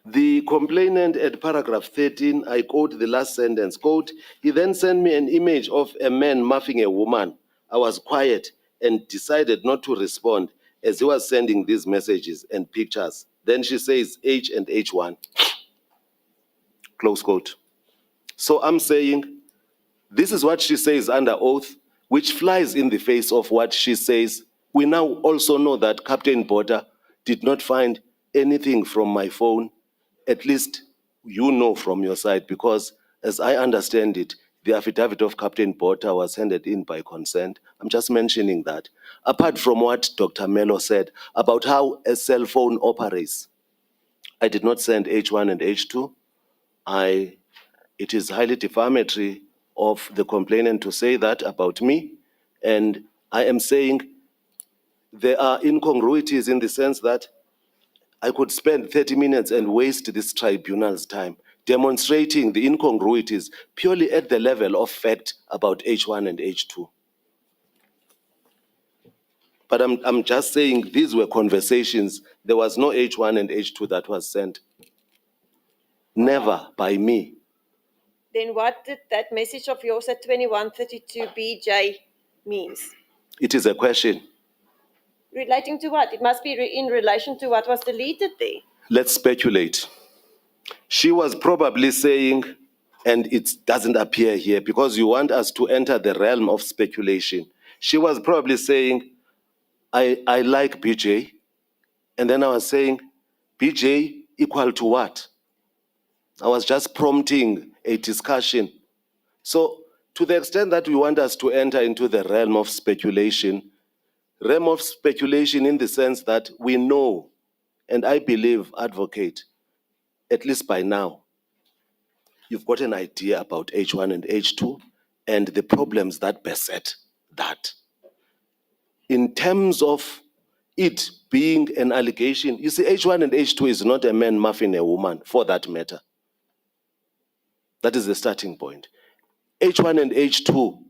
The complainant at paragraph 13, I quote the last sentence, quote, he then sent me an image of a man muffing a woman. I was quiet and decided not to respond as he was sending these messages and pictures. Then she says H and H1, close quote. So I'm saying this is what she says under oath, which flies in the face of what she says. We now also know that Captain Porter did not find anything from my phone, at least you know from your side, because as I understand it, the affidavit of Captain Porter was handed in by consent. I'm just mentioning that. Apart from what Dr. Mello said about how a cell phone operates, I did not send H1 and H2. It is highly defamatory of the complainant to say that about me. And I am saying there are incongruities in the sense that I could spend 30 minutes and waste this tribunal's time demonstrating the incongruities purely at the level of fact about H1 and H2. But I'm just saying these were conversations. There was no H1 and H2 that was sent. Never by me. Then what did that message of yours at 2132 BJ means? It is a question. Relating to what? It must be in relation to what was deleted there. Let's speculate. She was probably saying, and it doesn't appear here because you want us to enter the realm of speculation. She was probably saying, I like BJ. And then I was saying, BJ equal to what? I was just prompting a discussion. So to the extent that we want us to enter into the realm of speculation in the sense that we know, and I believe, advocate, at least by now, you've got an idea about H1 and H2 and the problems that beset that. In terms of it being an allegation, you see, H1 and H2 is not a man muffing a woman, for that matter. That is the starting point. H1 and H2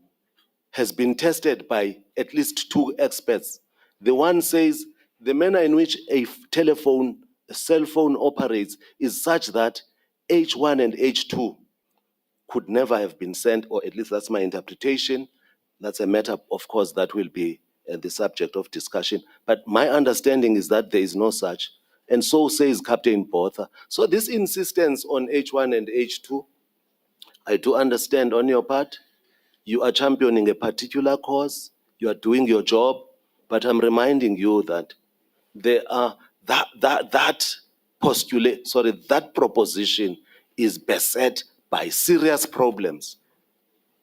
has been tested by at least two experts. The one says the manner in which a cell phone operates is such that H1 and H2 could never have been sent, or at least that's my interpretation. That's a matter, of course, that will be the subject of discussion. But my understanding is that there is no such, and so says Captain Porter. So this insistence on H1 and H2, I do understand on your part. You are championing a particular cause, you are doing your job, but I'm reminding you that there are that proposition is beset by serious problems.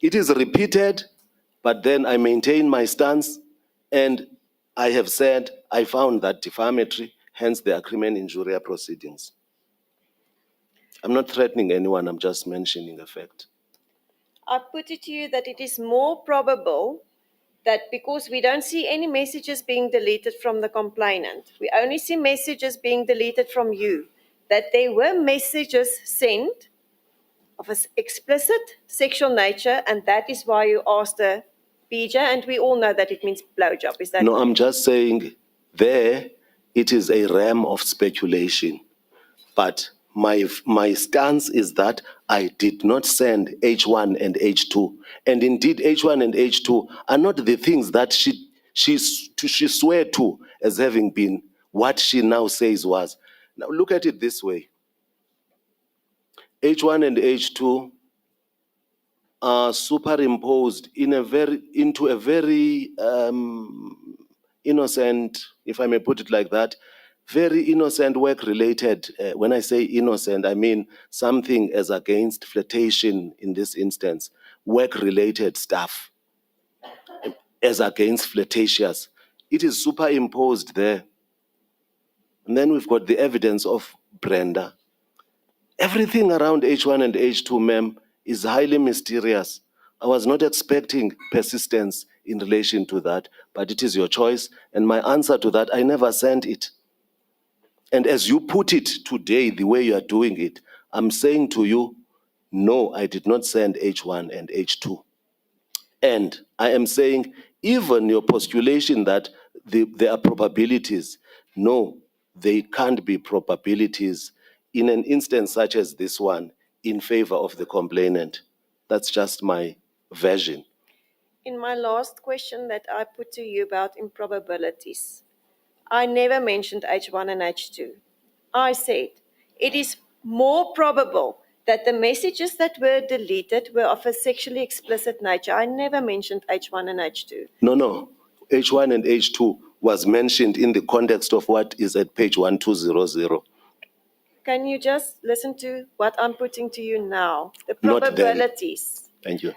It is repeated, but then I maintain my stance, and I have said I found that defamatory, hence the crimen injuria proceedings. I'm not threatening anyone, I'm just mentioning a fact. I put it to you that it is more probable that because we don't see any messages being deleted from the complainant, we only see messages being deleted from you, that there were messages sent of an explicit sexual nature, and that is why you asked the BJ, and we all know that it means blowjob. Is that No, I'm just saying there it is a realm of speculation. But my stance is that I did not send H1 and H2. And indeed, H1 and H2 are not the things that she swore to as having been what she now says was. Now look at it this way. H1 and H2 are superimposed into a very innocent, if I may put it like that, very innocent work-related. When I say innocent, I mean something as against flirtation in this instance, work-related stuff, as against flirtatious. It is superimposed there. And then we've got the evidence of Brenda. Everything around H1 and H2, ma'am, is highly mysterious. I was not expecting persistence in relation to that, but it is your choice. And my answer to that, I never sent it. And as you put it today, the way you are doing it, I'm saying to you, no, I did not send H1 and H2. And I am saying, even your postulation that there are probabilities, no, they can't be probabilities in an instance such as this one in favor of the complainant. That's just my version. In my last question that I put to you about improbabilities, I never mentioned H1 and H2. I said it is more probable that the messages that were deleted were of a sexually explicit nature. I never mentioned H1 and H2. No. H1 and H2 was mentioned in the context of what is at page 1200. Can you just listen to what I'm putting to you now? The Not then. probabilities. Thank you.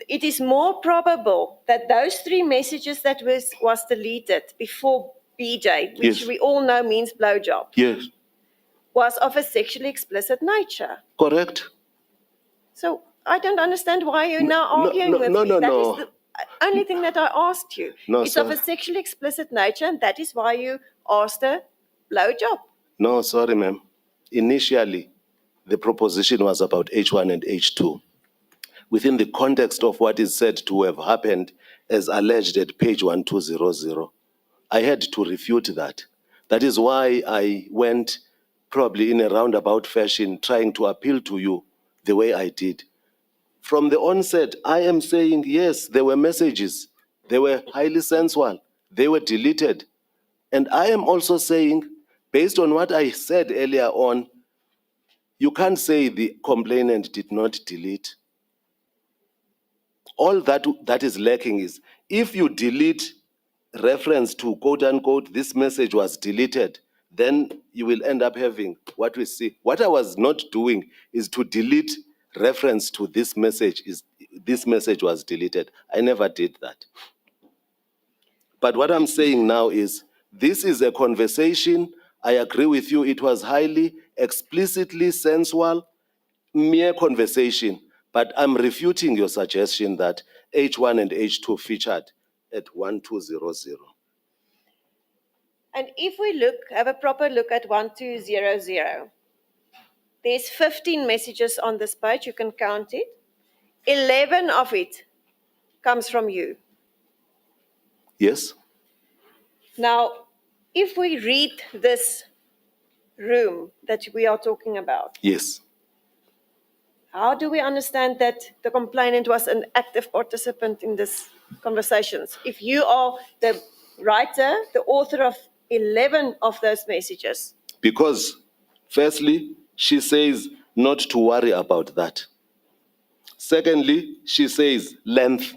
It is more probable that those three messages that was deleted before BJ, which Yes. we all know means blowjob, Yes, was of a sexually explicit nature. correct. So I don't understand why you're now No, arguing no, with no, me. no, That no. is the only thing that I asked you. No, It's of sir. a sexually explicit nature, and that is why you asked a blowjob. No, sorry, ma'am. Initially, the proposition was about H1 and H2. Within the context of what is said to have happened as alleged at page 1200, I had to refute that. That is why I went probably in a roundabout fashion trying to appeal to you the way I did. From the onset, I am saying, yes, there were messages. They were highly sensual. They were deleted. And I am also saying, based on what I said earlier on, you can't say the complainant did not delete. All that is lacking is if you delete reference to quote unquote, this message was deleted, then you will end up having what we see. What I was not doing is to delete reference to this message was deleted. I never did that. But what I'm saying now is this is a conversation. I agree with you. It was highly explicitly sensual, mere conversation. But I'm refuting your suggestion that H1 and H2 featured at 1200. And if we have a proper look at 1200, there's 15 messages on this page. You can count it. 11 of it comes from you. Yes? Now, if we read this room that we are talking about, Yes. how do we understand that the complainant was an active participant in these conversations? If you are the writer, the author of 11 of those messages. Because, firstly, she says not to worry about that. Secondly, she says length.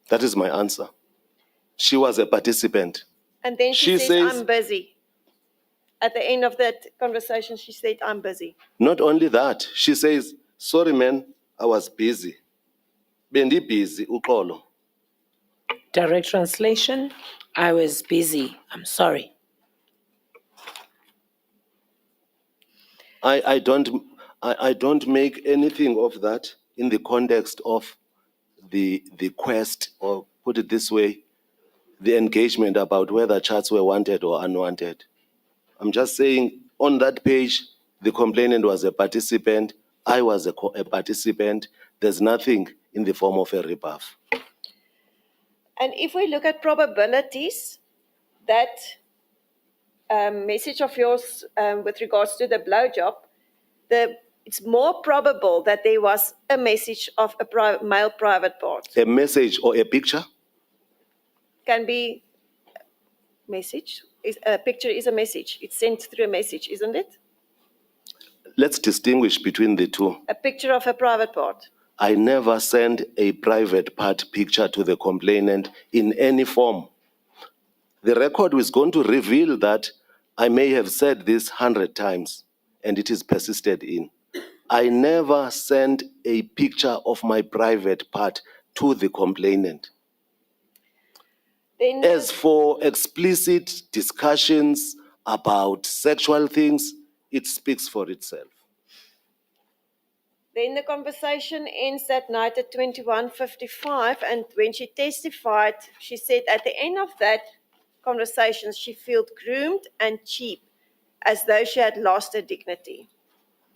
That is my answer. She was a participant. And then she says, says, I'm busy. At the end of that conversation, she said, I'm busy. Not only that, she says, sorry man, I was busy. Bendi busy, uxolo. Direct translation, I was busy. I'm sorry. I don't make anything of that in the context of the quest, or put it this way, the engagement about whether chats were wanted or unwanted. I'm just saying on that page, the complainant was a participant. I was a participant. There's nothing in the form of a rebuff. And if we look at probabilities, that message of yours with regards to the blowjob, it's more probable that there was a message of a male private part. A message or a picture? Can be message. A picture is a message. It's sent through a message, isn't it? Let's distinguish between the two. A picture of a private part. I never send a private part picture to the complainant in any form. The record is going to reveal that I may have said this 100 times and it is persisted in. I never send a picture of my private part to the complainant. Then, As for explicit discussions about sexual things, it speaks for itself. Then the conversation ends that night at 21:55, and when she testified, she said at the end of that conversation, she felt groomed and cheap, as though she had lost her dignity.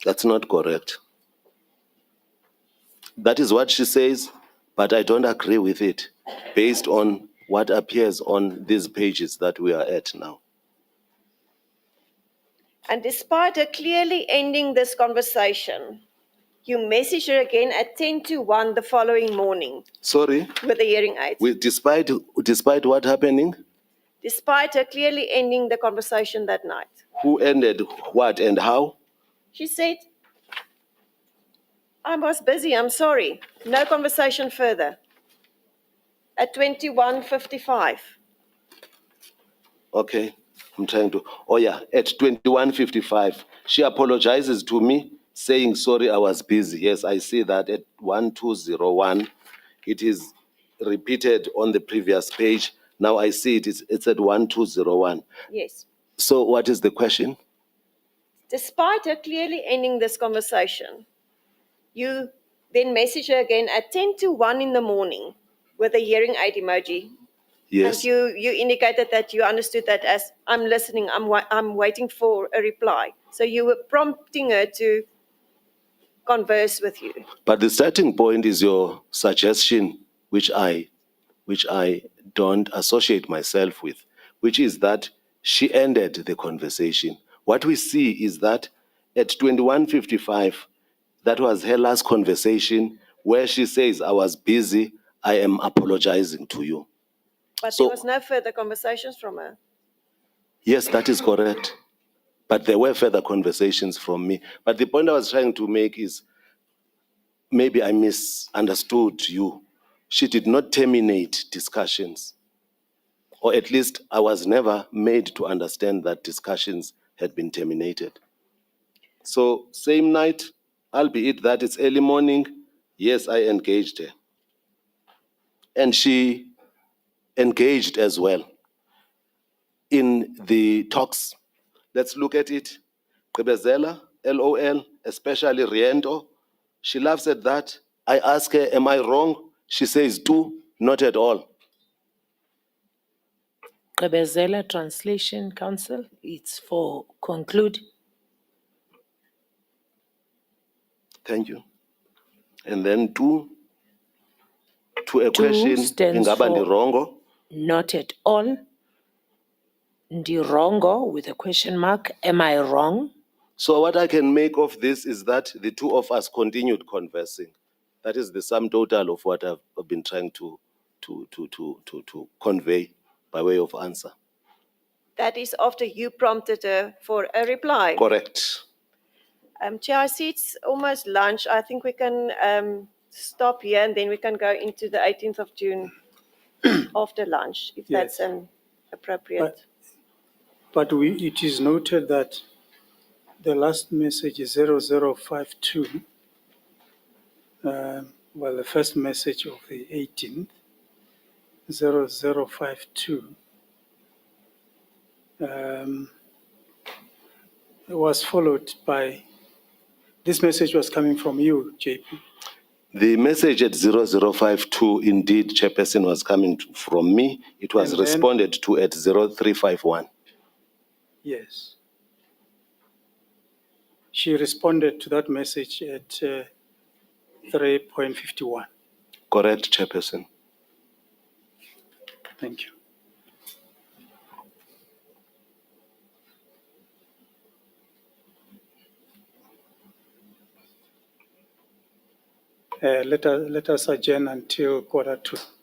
That's not correct. That is what she says, but I don't agree with it based on what appears on these pages that we are at now. And despite her clearly ending this conversation, you message her again at 10 to 1 the following morning Sorry, with the hearing aid. despite what happening? Despite her clearly ending the conversation that night. Who ended what and how? She said, I was busy, I'm sorry. No conversation further. At 21:55. Okay, I'm trying to. Oh yeah, at 21:55, she apologizes to me, saying sorry, I was busy. Yes, I see that at 1201. It is repeated on the previous page. Now I see it's at 1201. Yes. So what is the question? Despite her clearly ending this conversation, you then message her again at 10 to 1 in the morning with a hearing aid emoji. Yes. And you indicated that you understood that as I'm listening, I'm waiting for a reply. So you were prompting her to converse with you. But the starting point is your suggestion, which I don't associate myself with, which is that she ended the conversation. What we see is that at 21:55, that was her last conversation where she says, I was busy, I am apologizing to you. But So- there was no further conversations from her. Yes, that is correct. But there were further conversations from me. But the point I was trying to make is maybe I misunderstood you. She did not terminate discussions, or at least I was never made to understand that discussions had been terminated. So, same night, albeit that it's early morning, yes, I engaged her. And she engaged as well in the talks. Let's look at it. Gqibezela, LOL, especially Riento, she laughs at that. I ask her, am I wrong? She says, do, not at all. Gqibezela Translation Council, it's for conclude. Thank you. And then two, to a Two question, stands ingaba for- ndirongo? Not at all. Ndirongo with a question mark. Am I wrong? So what I can make of this is that the two of us continued conversing. That is the sum total of what I've been trying to convey by way of answer. That is after you prompted her for a reply. Correct. Chair, I see it's almost lunch. I think we can stop here and then we can go into the 18th of June after lunch, if that's Yes. an appropriate. But it is noted that the last message is 0052. Well, the first message of the 18th, 0052, was followed by, this message was coming from you, JP. The message at 0052, indeed, Chairperson, was coming from me. It was And then- responded to at 0351. Yes. She responded to that message at 3:51. Correct, Chairperson. Thank you. Let us adjourn until 1:45.